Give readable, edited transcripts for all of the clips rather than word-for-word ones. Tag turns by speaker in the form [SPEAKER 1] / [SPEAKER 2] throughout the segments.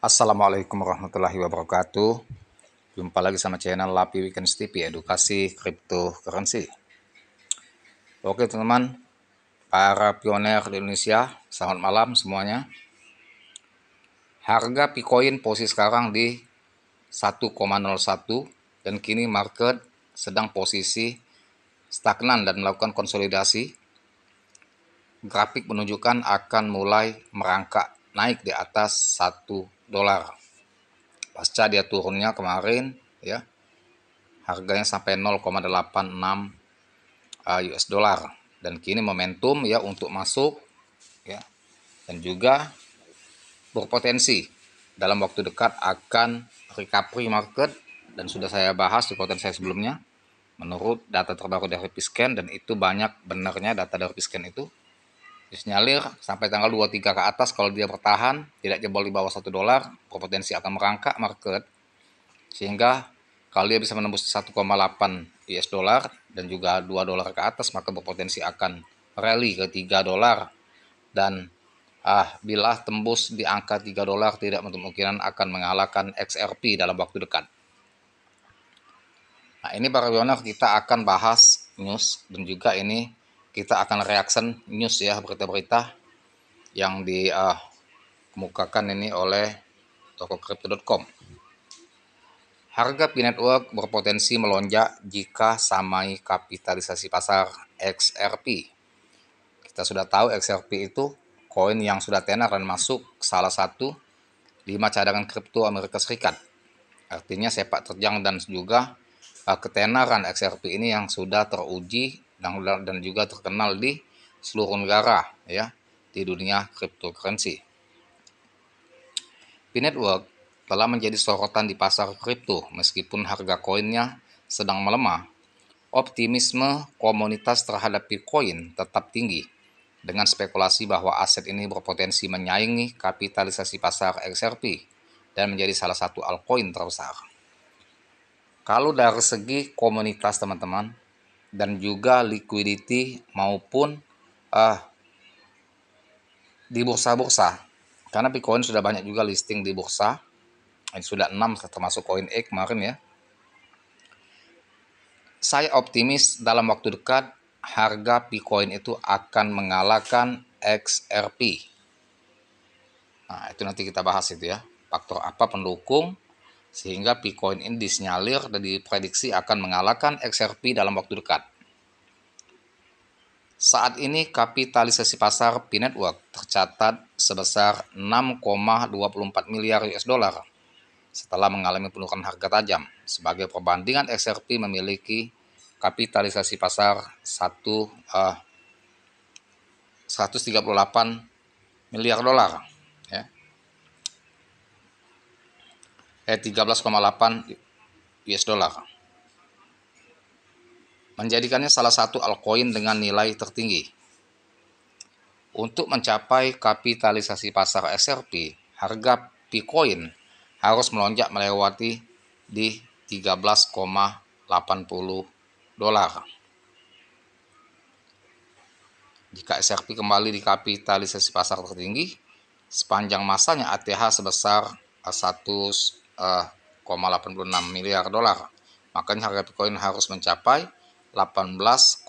[SPEAKER 1] Assalamualaikum warahmatullahi wabarakatuh. Jumpa lagi sama channel Lapi Weekend TV, edukasi cryptocurrency. Oke teman-teman, para pioner di Indonesia, selamat malam semuanya. Harga Bitcoin posisi sekarang di 1,01 dan kini market sedang posisi stagnan dan melakukan konsolidasi. Grafik menunjukkan akan mulai merangkak naik di atas $1. Pasca dia turunnya kemarin ya, harganya sampai 0,86 US dollar, dan kini momentum ya untuk masuk ya, dan juga berpotensi dalam waktu dekat akan recovery market, dan sudah saya bahas di konten saya sebelumnya menurut data terbaru dari Piscan, dan itu banyak benarnya data dari Piscan itu disinyalir sampai tanggal 23 ke atas kalau dia bertahan tidak jebol di bawah $1 berpotensi akan merangkak market, sehingga kalau dia bisa menembus 1,8 US dollar dan juga $2 ke atas, maka berpotensi akan rally ke $3, dan bila tembus di angka $3 tidak menutup kemungkinan akan mengalahkan XRP dalam waktu dekat. Nah, ini para pioner kita akan bahas news, dan juga ini kita akan reaction news ya, berita-berita yang dikemukakan ini oleh tokocrypto.com. Harga P-Network berpotensi melonjak jika samai kapitalisasi pasar XRP. Kita sudah tahu XRP itu koin yang sudah tenar dan masuk salah satu 5 cadangan kripto Amerika Serikat. Artinya sepak terjang dan juga ketenaran XRP ini yang sudah teruji dan juga terkenal di seluruh negara ya di dunia cryptocurrency. P-Network telah menjadi sorotan di pasar kripto meskipun harga koinnya sedang melemah. Optimisme komunitas terhadap Bitcoin tetap tinggi dengan spekulasi bahwa aset ini berpotensi menyaingi kapitalisasi pasar XRP dan menjadi salah satu altcoin terbesar. Kalau dari segi komunitas teman-teman dan juga liquidity maupun di bursa-bursa, karena Bitcoin sudah banyak juga listing di bursa, ini sudah 6 termasuk CoinEx kemarin ya. Saya optimis dalam waktu dekat harga Bitcoin itu akan mengalahkan XRP. Nah, itu nanti kita bahas itu ya. Faktor apa pendukung sehingga Bitcoin ini disinyalir dan diprediksi akan mengalahkan XRP dalam waktu dekat. Saat ini kapitalisasi pasar P-Network tercatat sebesar 6,24 miliar US dollar setelah mengalami penurunan harga tajam. Sebagai perbandingan, XRP memiliki kapitalisasi pasar 138 miliar dolar ya. 13,8 US dollar. Menjadikannya salah satu altcoin dengan nilai tertinggi. Untuk mencapai kapitalisasi pasar XRP, harga Bitcoin harus melonjak melewati di 13,80 dolar. Jika XRP kembali di kapitalisasi pasar tertinggi, sepanjang masanya ATH sebesar 1,86 miliar dolar, maka harga Bitcoin harus mencapai 18,60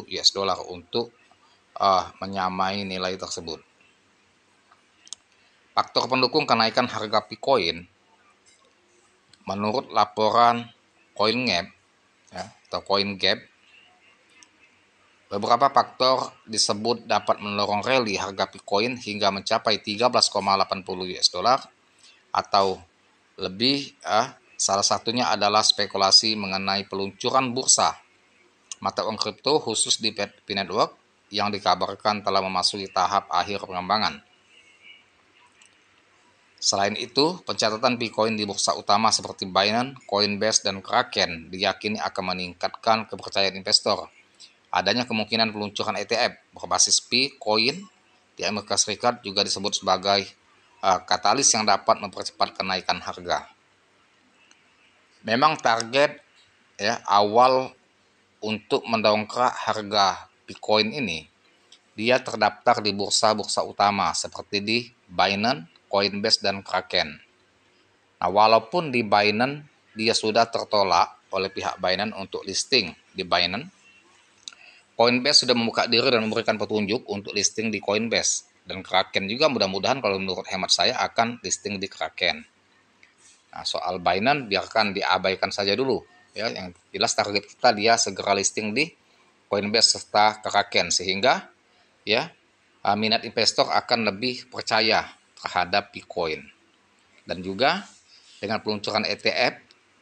[SPEAKER 1] US dollar untuk menyamai nilai tersebut. Faktor pendukung kenaikan harga Bitcoin menurut laporan CoinGap ya, atau CoinGap, beberapa faktor disebut dapat mendorong rally harga Bitcoin hingga mencapai 13,80 US dollar atau lebih. Salah satunya adalah spekulasi mengenai peluncuran bursa mata uang kripto khusus di P-Network yang dikabarkan telah memasuki tahap akhir pengembangan. Selain itu, pencatatan Bitcoin di bursa utama seperti Binance, Coinbase, dan Kraken diyakini akan meningkatkan kepercayaan investor. Adanya kemungkinan peluncuran ETF berbasis Bitcoin di Amerika Serikat juga disebut sebagai katalis yang dapat mempercepat kenaikan harga. Memang target ya awal untuk mendongkrak harga Bitcoin ini, dia terdaftar di bursa-bursa utama seperti di Binance, Coinbase dan Kraken. Nah, walaupun di Binance dia sudah tertolak oleh pihak Binance untuk listing di Binance, Coinbase sudah membuka diri dan memberikan petunjuk untuk listing di Coinbase. Dan Kraken juga mudah-mudahan kalau menurut hemat saya akan listing di Kraken. Nah, soal Binance biarkan diabaikan saja dulu. Ya, yang jelas target kita dia segera listing di Coinbase serta Kraken sehingga ya minat investor akan lebih percaya terhadap Bitcoin. Dan juga dengan peluncuran ETF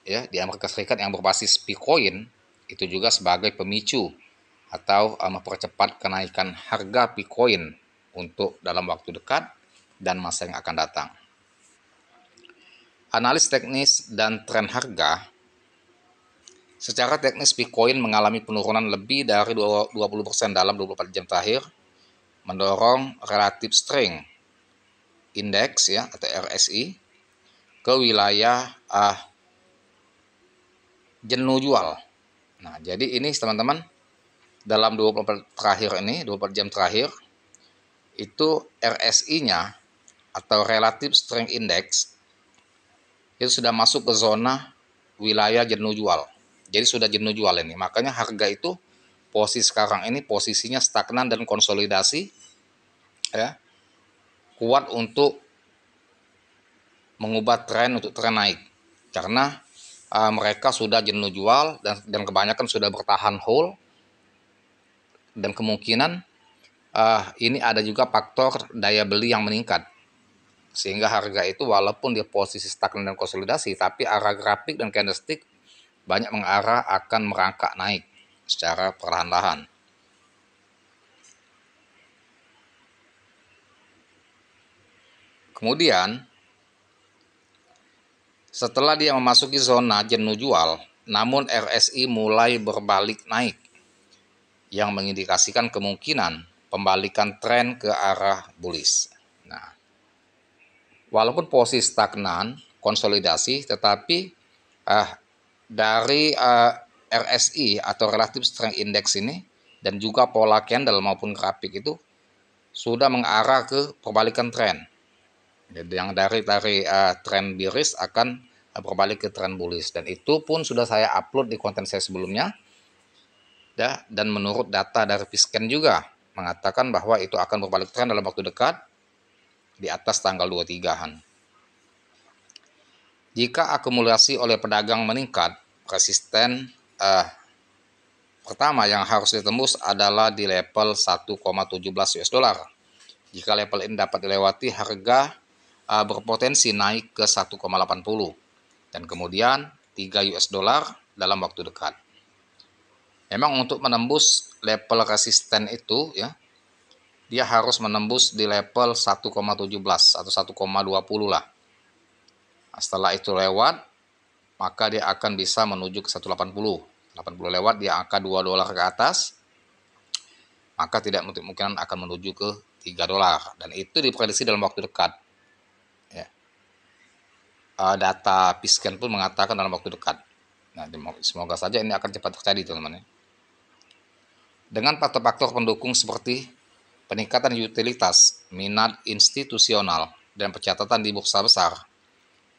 [SPEAKER 1] ya di Amerika Serikat yang berbasis Bitcoin itu juga sebagai pemicu atau mempercepat kenaikan harga Bitcoin untuk dalam waktu dekat dan masa yang akan datang. Analis teknis dan tren harga. Secara teknis Bitcoin mengalami penurunan lebih dari 20% dalam 24 jam terakhir, mendorong relative strength index ya atau RSI ke wilayah jenuh jual. Nah, jadi ini teman-teman dalam 24 jam terakhir itu RSI-nya atau relative strength index itu sudah masuk ke zona wilayah jenuh jual. Jadi sudah jenuh jual ini. Makanya harga itu posisi sekarang ini posisinya stagnan dan konsolidasi ya. Kuat untuk mengubah tren untuk tren naik. Karena mereka sudah jenuh jual dan kebanyakan sudah bertahan hold dan kemungkinan ini ada juga faktor daya beli yang meningkat. Sehingga harga itu walaupun dia posisi stagnan dan konsolidasi tapi arah grafik dan candlestick banyak mengarah akan merangkak naik secara perlahan-lahan. Kemudian, setelah dia memasuki zona jenuh jual, namun RSI mulai berbalik naik, yang mengindikasikan kemungkinan pembalikan tren ke arah bullish. Nah, walaupun posisi stagnan, konsolidasi, tetapi dari RSI atau Relative Strength Index ini dan juga pola candle maupun grafik itu sudah mengarah ke perbalikan tren. Jadi yang dari tren bearish akan berbalik ke tren bullish dan itu pun sudah saya upload di konten saya sebelumnya. Ya, dan menurut data dari Fisken juga mengatakan bahwa itu akan berbalik tren dalam waktu dekat di atas tanggal 23-an. Jika akumulasi oleh pedagang meningkat, resisten pertama yang harus ditembus adalah di level 1,17 US dollar. Jika level ini dapat dilewati, harga berpotensi naik ke 1,80 dan kemudian 3 US dollar dalam waktu dekat. Memang untuk menembus level resisten itu ya, dia harus menembus di level 1,17 atau 1,20 lah. Nah, setelah itu lewat, maka dia akan bisa menuju ke 180. 80 lewat, dia angka 2 dolar ke atas, maka tidak mungkin akan menuju ke 3 dolar. Dan itu diprediksi dalam waktu dekat. Ya. Data Fisken pun mengatakan dalam waktu dekat. Nah, semoga saja ini akan cepat terjadi, teman-teman. Dengan faktor-faktor pendukung seperti peningkatan utilitas, minat institusional, dan pencatatan di bursa besar,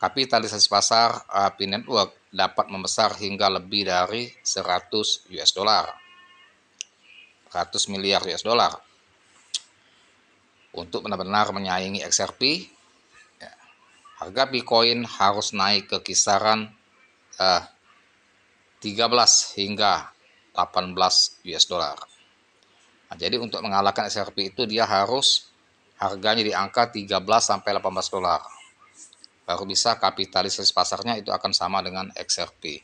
[SPEAKER 1] kapitalisasi pasar P-Network dapat membesar hingga lebih dari 100 US dollar. 100 miliar US dollar. Untuk benar-benar menyaingi XRP, ya, harga Bitcoin harus naik ke kisaran 13 hingga 18 US dollar. Nah, jadi untuk mengalahkan XRP itu dia harus harganya di angka 13 sampai 18 dolar. Baru bisa kapitalisasi pasarnya itu akan sama dengan XRP.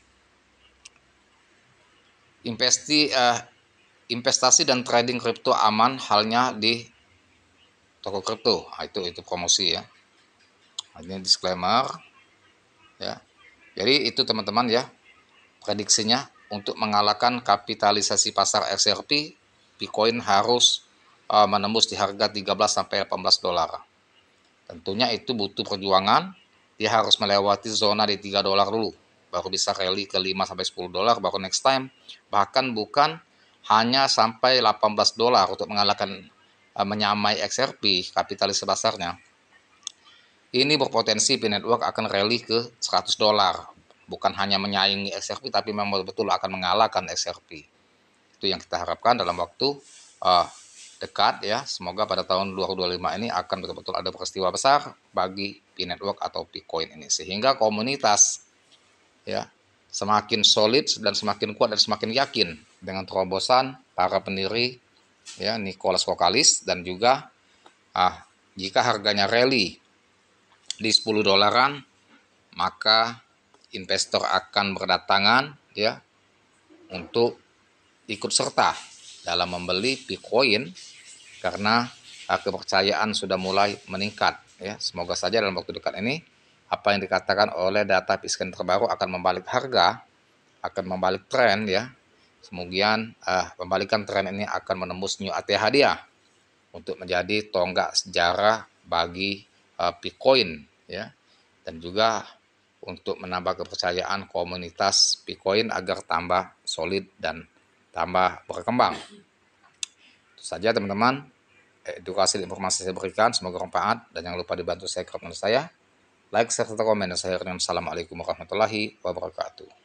[SPEAKER 1] Investasi dan trading kripto aman halnya di toko kripto. Nah, itu promosi ya. Ini disclaimer ya. Jadi itu teman-teman ya prediksinya untuk mengalahkan kapitalisasi pasar XRP, Bitcoin harus menembus di harga 13 sampai 18 dolar. Tentunya itu butuh perjuangan. Dia harus melewati zona di 3 dolar dulu, baru bisa rally ke 5 sampai 10 dolar baru next time. Bahkan bukan hanya sampai 18 dolar untuk mengalahkan menyamai XRP kapitalisasi pasarnya. ini berpotensi P-Network akan rally ke $100. Bukan hanya menyaingi XRP, tapi memang betul-betul akan mengalahkan XRP. Itu yang kita harapkan dalam waktu dekat ya. Semoga pada tahun 2025 ini akan betul-betul ada peristiwa besar bagi P-Network atau Picoin ini, sehingga komunitas ya semakin solid dan semakin kuat dan semakin yakin dengan terobosan para pendiri ya Nicholas Kokalis, dan juga jika harganya rally di $10, maka investor akan berdatangan ya untuk ikut serta dalam membeli Bitcoin karena kepercayaan sudah mulai meningkat ya. Semoga saja dalam waktu dekat ini apa yang dikatakan oleh data Pisken terbaru akan membalik harga, akan membalik tren ya. Kemudian pembalikan tren ini akan menembus new ATH dia untuk menjadi tonggak sejarah bagi Bitcoin ya, dan juga untuk menambah kepercayaan komunitas Bitcoin agar tambah solid dan tambah berkembang. Itu saja teman-teman, edukasi dan informasi saya berikan, semoga bermanfaat, dan jangan lupa dibantu subscribe channel saya, like, share, serta komen, dan saya Assalamualaikum warahmatullahi wabarakatuh.